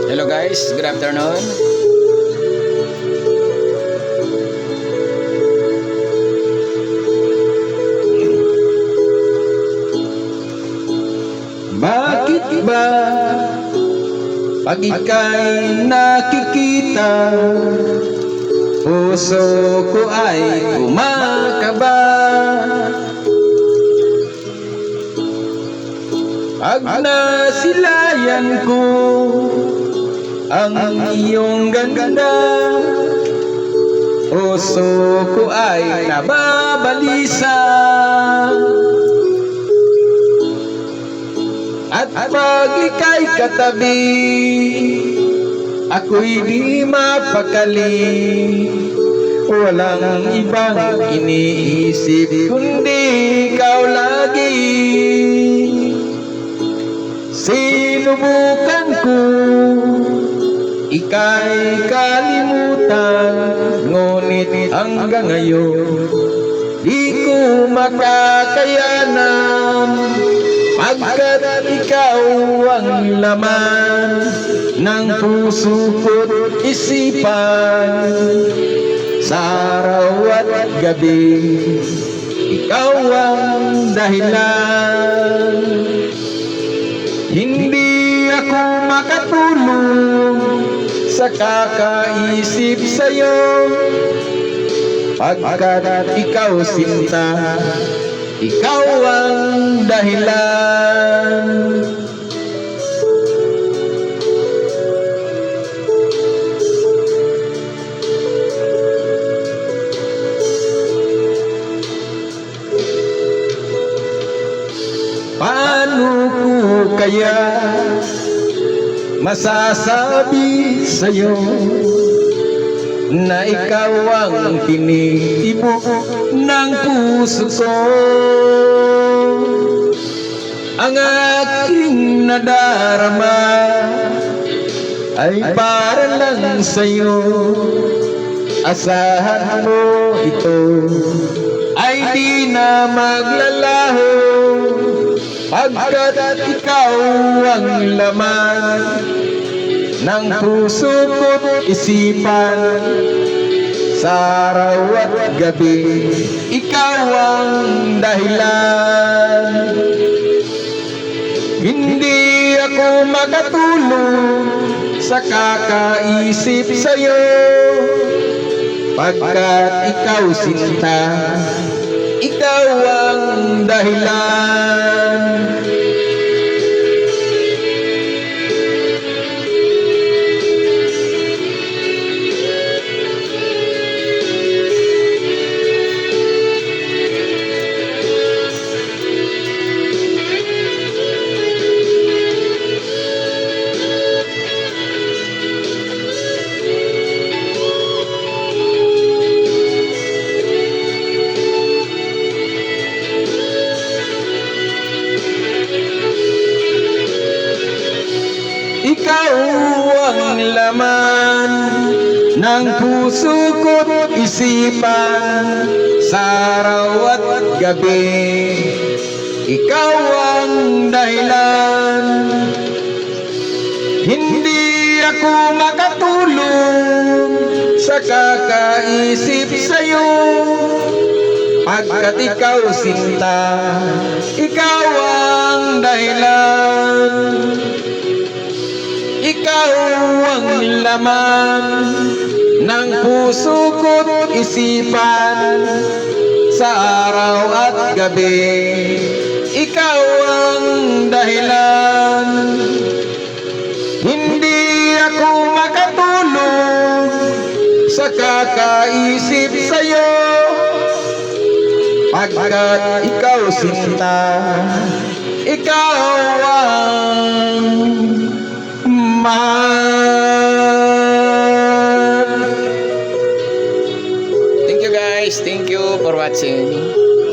Hello guys, good afternoon. Bakit ba pag ika'y nakikita, puso ko ay kumakaba? Pag nasilayan ko ang iyong ganda, puso ko ay nababalisa. At pag ika'y katabi, ako'y di mapakali. Walang ibang iniisip kundi ikaw lagi. Sinubukan ko ika'y kalimutan, ngunit hanggang ngayon di ko makakayanan, pagkat ikaw ang laman ng puso ko't isipan. Sa araw at gabi, ikaw ang dahilan. Hindi ako makatulog sa kakaisip sa'yo, pagkat ikaw sinta, ikaw ang dahilan. Paano ko kaya masasabi sa'yo na ikaw ang tinitibok ng puso ko? Ang aking nadarama ay para lang sa'yo. Asahan mo ito ay di na maglalaho, pagkat ikaw ang laman ng puso ko't isipan. Sa araw at gabi, ikaw ang dahilan. Hindi ako makatulog sa kakaisip sa'yo, pagkat ikaw sinta, ikaw ang dahilan. Ikaw ang laman ng puso ko't isipan. Sa araw at gabi, ikaw ang dahilan. Hindi ako makatulog sa kakaisip sa'yo, pagkat ikaw sinta, ikaw ang dahilan. Ikaw ang laman ng puso ko't isipan. Sa araw at gabi, ikaw ang dahilan. Hindi ako makatulog sa kakaisip sa'yo, pagkat ikaw sinta, ikaw ang